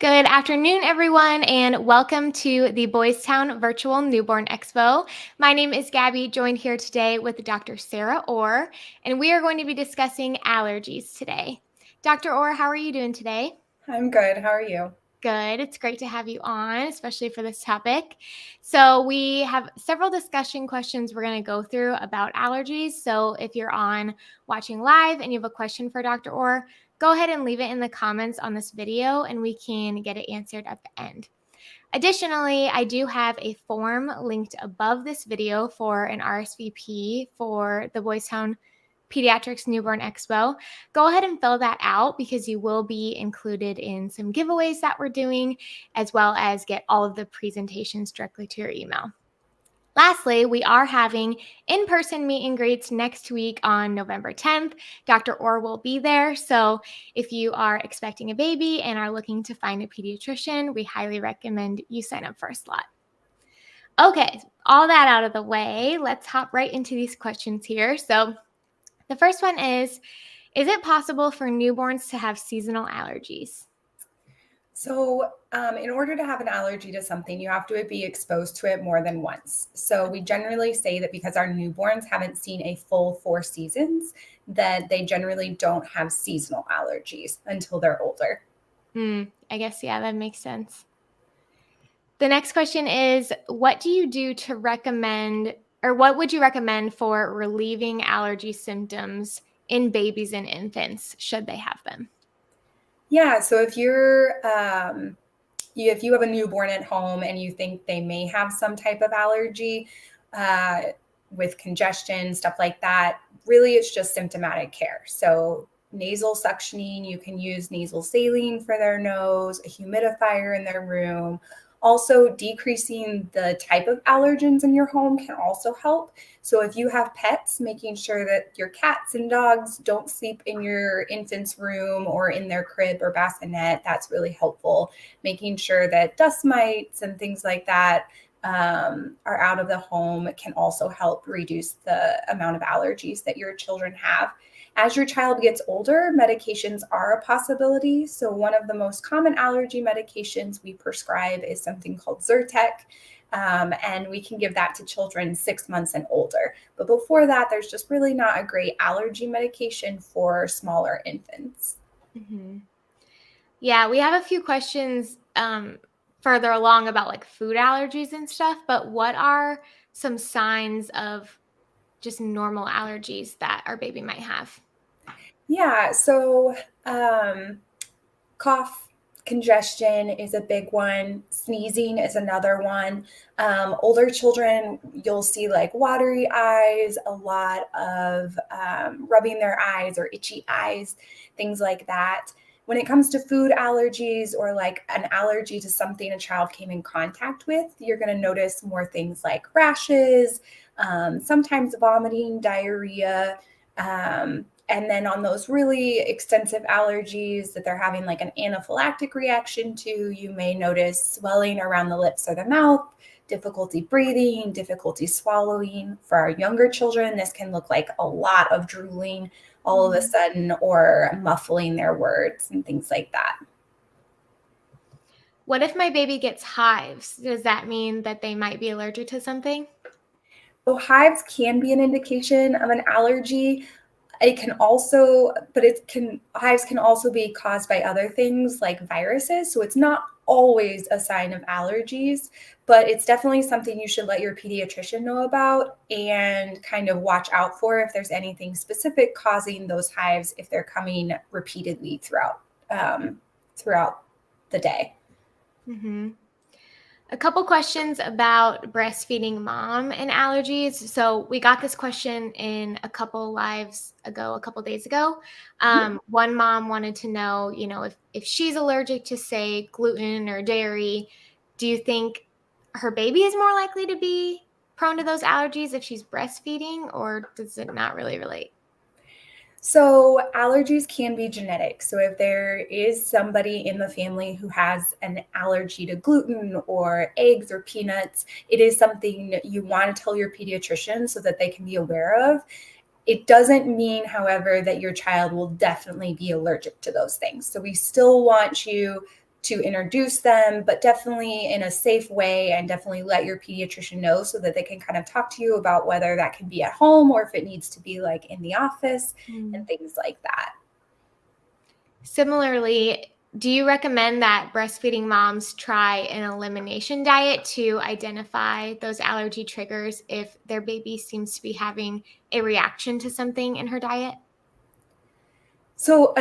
Good afternoon, everyone, and welcome to the Boys Town Virtual Newborn Expo. My name is Gabby, joined here today with Dr. Sarah Orr, and we are going to be discussing allergies today. Dr. Orr, how are you doing today? I'm good. How are you? Good. It's great to have you on, especially for this topic. So, we have several discussion questions we're going to go through about allergies. So, if you're on watching live and you have a question for Dr. Orr, go ahead and leave it in the comments on this video and we can get it answered at the end. Additionally, I do have a form linked above this video for an RSVP for the Boys Town Pediatrics Newborn Expo. Go ahead and fill that out because you will be included in some giveaways that we're doing, as well as get all of the presentations directly to your email. Lastly, we are having in-person meet and greets next week on November 10th. Dr. Orr will be there. So if you are expecting a baby and are looking to find a pediatrician, we highly recommend you sign up for a slot. Okay, all that out of the way, let's hop right into these questions here. So the first one is it possible for newborns to have seasonal allergies? So, in order to have an allergy to something, you have to be exposed to it more than once. So, we generally say that because our newborns haven't seen a full 4 seasons, that they generally don't have seasonal allergies until they're older. I guess, yeah, that makes sense. The next question is, what do you do to recommend, or what would you recommend for relieving allergy symptoms in babies and infants, should they have them? Yeah. So, if if you have a newborn at home and you think they may have some type of allergy uh, with congestion, stuff like that, really it's just symptomatic care. So nasal suctioning, you can use nasal saline for their nose, a humidifier in their room. Also, decreasing the type of allergens in your home can also help. So, if you have pets, making sure that your cats and dogs don't sleep in your infant's room or in their crib or bassinet, that's really helpful. Making sure that dust mites and things like that are out of the home can also help reduce the amount of allergies that your children have. As your child gets older, medications are a possibility. So, one of the most common allergy medications we prescribe is something called Zyrtec. And we can give that to children 6 months and older. But before that, there's just really not a great allergy medication for smaller infants. Mm-hmm. Yeah, we have a few questions further along about like food allergies and stuff, but what are some signs of just normal allergies that our baby might have? Yeah, so cough, congestion is a big one. Sneezing is another one. Older children, you'll see like watery eyes, a lot of rubbing their eyes or itchy eyes, things like that. When it comes to food allergies or like an allergy to something a child came in contact with, you're going to notice more things like rashes, sometimes vomiting, diarrhea. And then on those really extensive allergies that they're having like an anaphylactic reaction to, you may notice swelling around the lips or the mouth, difficulty breathing, difficulty swallowing. For our younger children, this can look like a lot of drooling all of a sudden or muffling their words and things like that. What if my baby gets hives? Does that mean that they might be allergic to something? So hives can be an indication of an allergy. It can also, but hives can also be caused by other things like viruses. So it's not always a sign of allergies, but it's definitely something you should let your pediatrician know about and kind of watch out for if there's anything specific causing those hives if they're coming repeatedly throughout the day. Mm-hmm. A couple questions about breastfeeding mom and allergies. So we got this question in a couple lives ago, a couple days ago. One mom wanted to know, if she's allergic to, say, gluten or dairy, do you think her baby is more likely to be prone to those allergies if she's breastfeeding, or does it not really relate? So allergies can be genetic. So if there is somebody in the family who has an allergy to gluten or eggs or peanuts, it is something you want to tell your pediatrician so that they can be aware of. It doesn't mean, however, that your child will definitely be allergic to those things. So we still want you to introduce them, but definitely in a safe way, and definitely let your pediatrician know so that they can kind of talk to you about whether that can be at home or if it needs to be like in the office and things like that. Similarly, do you recommend that breastfeeding moms try an elimination diet to identify those allergy triggers if their baby seems to be having a reaction to something in her diet? So,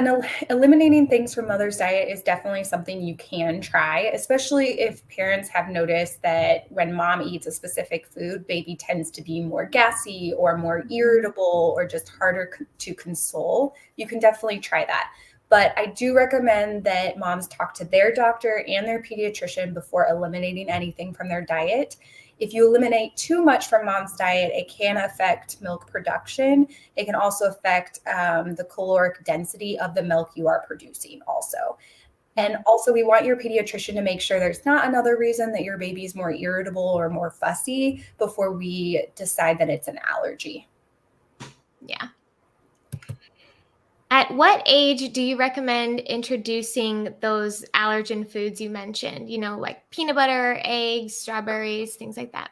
eliminating things from mother's diet is definitely something you can try, especially if parents have noticed that when mom eats a specific food, baby tends to be more gassy or more irritable or just harder to console. You can definitely try that. But I do recommend that moms talk to their doctor and their pediatrician before eliminating anything from their diet. If you eliminate too much from mom's diet, it can affect milk production. It can also affect the caloric density of the milk you are producing also. And also, we want your pediatrician to make sure there's not another reason that your baby's more irritable or more fussy before we decide that it's an allergy. Yeah. At what age do you recommend introducing those allergen foods you mentioned? Like peanut butter, eggs, strawberries, things like that.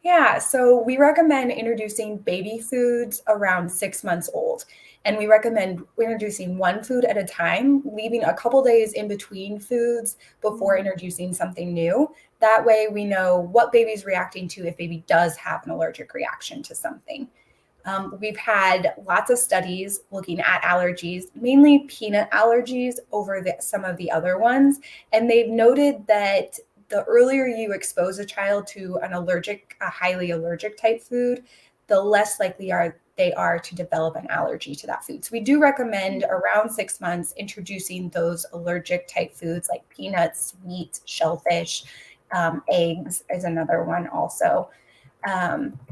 Yeah, so we recommend introducing baby foods around 6 months old. And we recommend introducing one food at a time, leaving a couple days in between foods before introducing something new. That way, we know what baby's reacting to if baby does have an allergic reaction to something. We've had lots of studies looking at allergies, mainly peanut allergies over some of the other ones. And they've noted that the earlier you expose a child to a highly allergic type food, the less likely they are to develop an allergy to that food. So we do recommend around 6 months introducing those allergic type foods like peanuts, wheat, shellfish, eggs is another one also.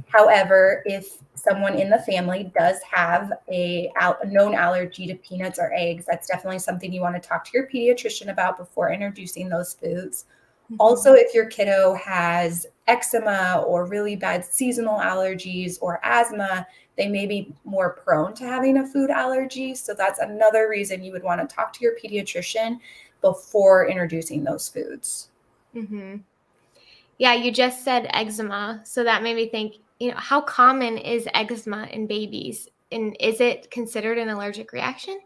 However, if someone in the family does have a known allergy to peanuts or eggs, that's definitely something you want to talk to your pediatrician about before introducing those foods. Also, if your kiddo has eczema or really bad seasonal allergies or asthma, they may be more prone to having a food allergy. So that's another reason you would want to talk to your pediatrician before introducing those foods. Mm-hmm. Yeah, you just said eczema. So that made me think, how common is eczema in babies? And is it considered an allergic reaction?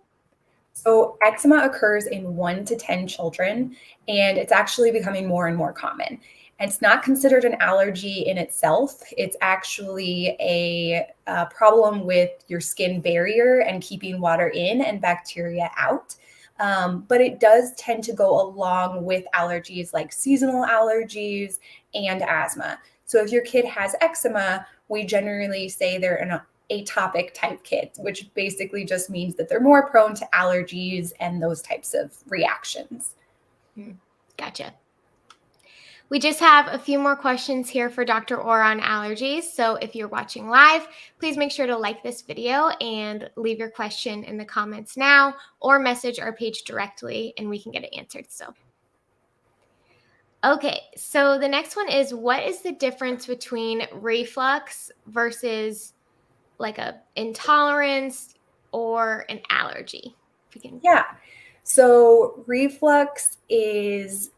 So eczema occurs in 1 to 10 children, and it's actually becoming more and more common. And it's not considered an allergy in itself. It's actually a problem with your skin barrier and keeping water in and bacteria out. But it does tend to go along with allergies like seasonal allergies and asthma. So if your kid has eczema, we generally say they're an atopic type kids, which basically just means that they're more prone to allergies and those types of reactions. Gotcha. We just have a few more questions here for Dr. Orr on allergies. So if you're watching live, please make sure to like this video and leave your question in the comments now or message our page directly and we can get it answered. Okay, so the next one is, what is the difference between reflux versus like a intolerance or an allergy? Yeah. So reflux is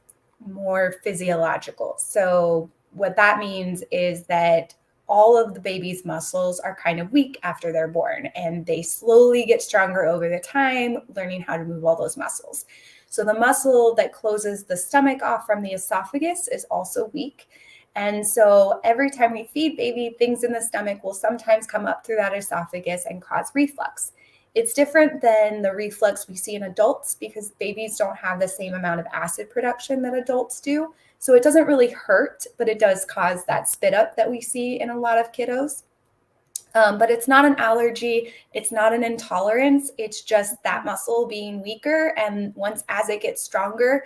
more physiological. So what that means is that all of the baby's muscles are kind of weak after they're born, and they slowly get stronger over the time, learning how to move all those muscles. So the muscle that closes the stomach off from the esophagus is also weak. And so every time we feed baby, things in the stomach will sometimes come up through that esophagus and cause reflux. It's different than the reflux we see in adults because babies don't have the same amount of acid production that adults do. So it doesn't really hurt, but it does cause that spit up that we see in a lot of kiddos. But it's not an allergy. It's not an intolerance. It's just that muscle being weaker. And as it gets stronger,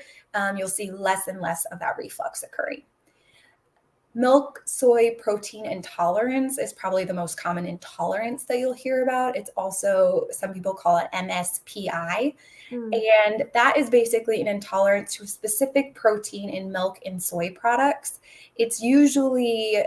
you'll see less and less of that reflux occurring. Milk soy protein intolerance is probably the most common intolerance that you'll hear about. It's also, some people call it MSPI. And that is basically an intolerance to a specific protein in milk and soy products. It's usually,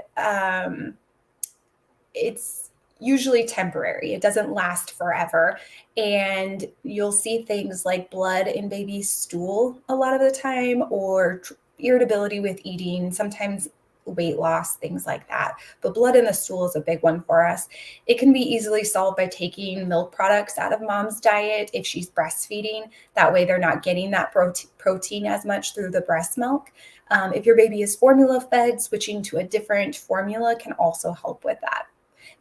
usually temporary. It doesn't last forever. And you'll see things like blood in baby's stool a lot of the time, or irritability with eating, sometimes weight loss, things like that. But blood in the stool is a big one for us. It can be easily solved by taking milk products out of mom's diet if she's breastfeeding. That way they're not getting that protein as much through the breast milk. If your baby is formula fed, switching to a different formula can also help with that.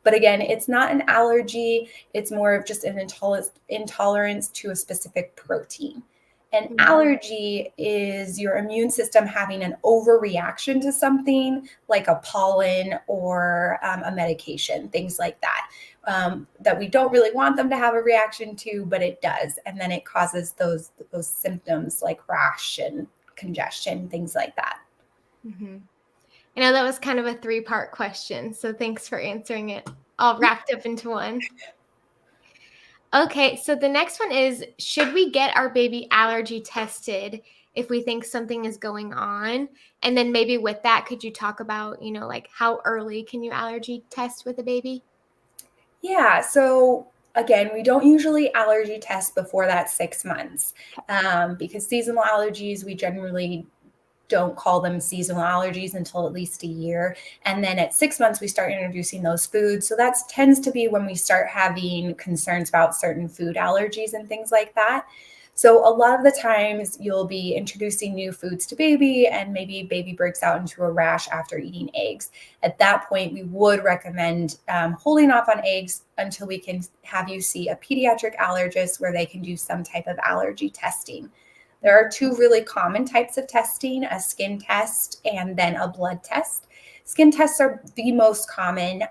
But again, it's not an allergy. It's more of just an intolerance to a specific protein. An allergy is your immune system having an overreaction to something like a pollen or a medication, things like that, that we don't really want them to have a reaction to, but it does. And then it causes those symptoms like rash and congestion, things like that. Mm-hmm. I know that was kind of a 3-part question, so thanks for answering it all wrapped up into one. Okay, so the next one is, should we get our baby allergy tested if we think something is going on? And then maybe with that, could you talk about, like how early can you allergy test with a baby? Yeah, so again, we don't usually allergy test before that 6 months, because seasonal allergies, we generally don't call them seasonal allergies until at least a year. And then at 6 months, we start introducing those foods. So that tends to be when we start having concerns about certain food allergies and things like that. So a lot of the times you'll be introducing new foods to baby, and maybe baby breaks out into a rash after eating eggs. At that point, we would recommend holding off on eggs until we can have you see a pediatric allergist where they can do some type of allergy testing. There are 2 really common types of testing, a skin test and then a blood test. Skin tests are the most common.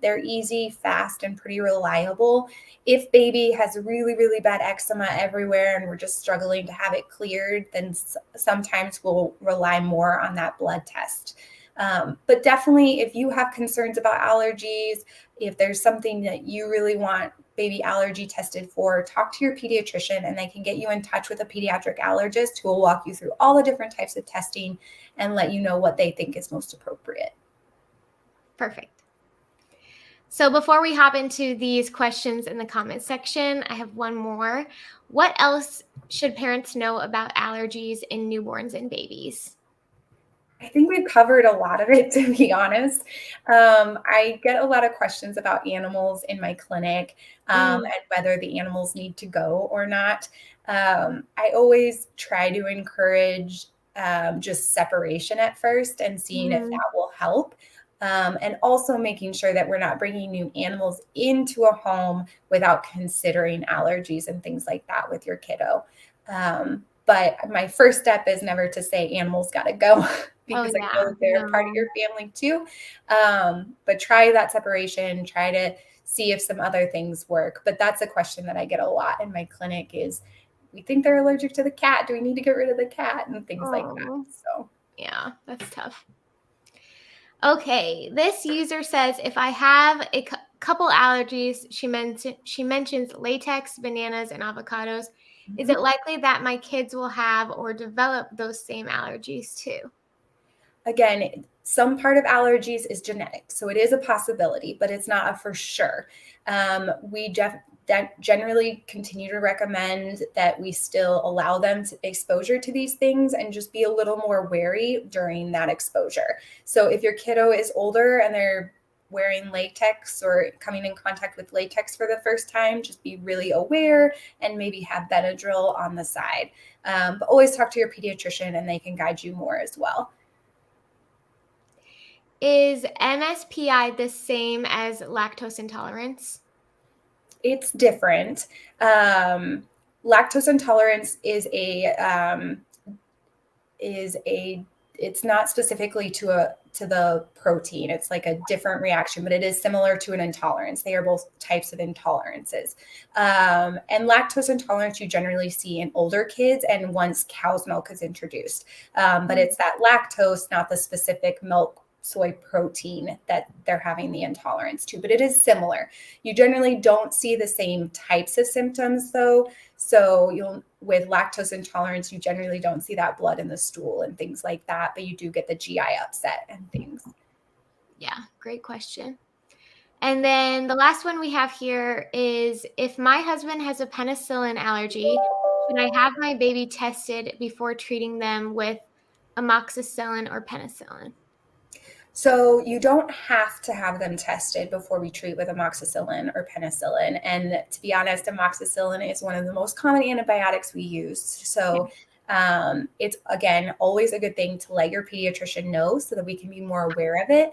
They're easy, fast, and pretty reliable. If baby has really, really bad eczema everywhere and we're just struggling to have it cleared, then sometimes we'll rely more on that blood test. But definitely, if you have concerns about allergies, if there's something that you really want baby allergy tested for, talk to your pediatrician and they can get you in touch with a pediatric allergist who will walk you through all the different types of testing and let you know what they think is most appropriate. Perfect. So before we hop into these questions in the comment section, I have one more. What else should parents know about allergies in newborns and babies? I think we've covered a lot of it, to be honest. I get a lot of questions about animals in my clinic, and whether the animals need to go or not. I always try to encourage just separation at first and seeing if that will help. And also making sure that we're not bringing new animals into a home without considering allergies and things like that with your kiddo. But my first step is never to say animals got to go because I know that they're part of your family too. But try that separation, try to see if some other things work. But that's a question that I get a lot in my clinic is, we think they're allergic to the cat. Do we need to get rid of the cat? And things like that. So yeah, that's tough. Okay, this user says, if I have a couple allergies, she mentions latex, bananas, and avocados. Is it likely that my kids will have or develop those same allergies too? Again, some part of allergies is genetic, so it is a possibility, but it's not a for sure. We generally continue to recommend that we still allow them to exposure to these things and just be a little more wary during that exposure. So if your kiddo is older and they're wearing latex or coming in contact with latex for the first time, just be really aware and maybe have Benadryl on the side. But always talk to your pediatrician and they can guide you more as well. Is MSPI the same as lactose intolerance? It's different. Lactose intolerance is it's not specifically to the protein. It's like a different reaction, but it is similar to an intolerance. They are both types of intolerances. And lactose intolerance you generally see in older kids and once cow's milk is introduced. But it's that lactose, not the specific milk soy protein that they're having the intolerance to, but it is similar. You generally don't see the same types of symptoms though. So with lactose intolerance, you generally don't see that blood in the stool and things like that, but you do get the GI upset and things. Yeah, great question. And then the last one we have here is, if my husband has a penicillin allergy, should I have my baby tested before treating them with amoxicillin or penicillin? So you don't have to have them tested before we treat with amoxicillin or penicillin. And to be honest, amoxicillin is one of the most common antibiotics we use. So it's, again, always a good thing to let your pediatrician know so that we can be more aware of it.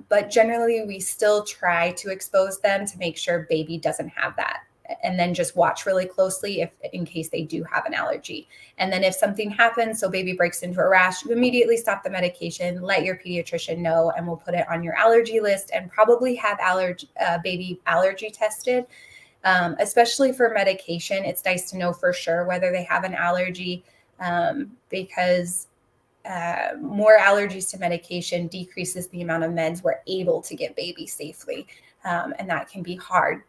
But generally, we still try to expose them to make sure baby doesn't have that. And then just watch really closely if in case they do have an allergy. And then if something happens, so baby breaks into a rash, you immediately stop the medication, let your pediatrician know, and we'll put it on your allergy list and probably have baby allergy tested. Especially for medication, it's nice to know for sure whether they have an allergy, because more allergies to medication decreases the amount of meds we're able to give baby safely. And that can be hard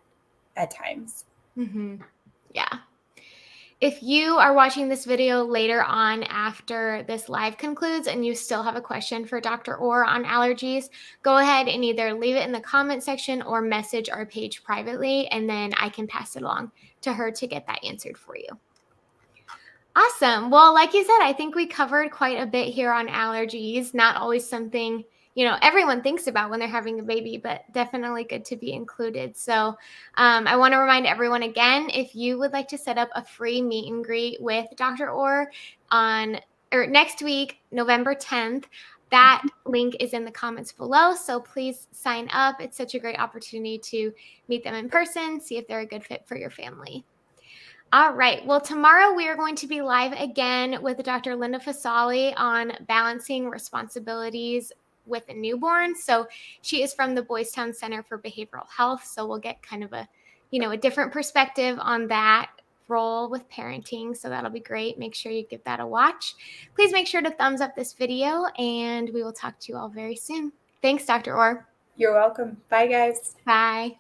at times. Mm-hmm. Yeah. If you are watching this video later on after this live concludes and you still have a question for Dr. Orr on allergies, go ahead and either leave it in the comment section or message our page privately, and then I can pass it along to her to get that answered for you. Awesome. Well, like you said, I think we covered quite a bit here on allergies. Not always something, everyone thinks about when they're having a baby, but definitely good to be included. So I want to remind everyone again, if you would like to set up a free meet and greet with Dr. Orr next week, November 10th, that link is in the comments below. So please sign up. It's such a great opportunity to meet them in person, see if they're a good fit for your family. All right. Well, tomorrow we are going to be live again with Dr. Linda Fasali on balancing responsibilities with a newborn. So she is from the Boys Town Center for Behavioral Health. So we'll get kind of a different perspective on that role with parenting. So that'll be great. Make sure you give that a watch. Please make sure to thumbs up this video, and we will talk to you all very soon. Thanks, Dr. Orr. You're welcome. Bye, guys. Bye.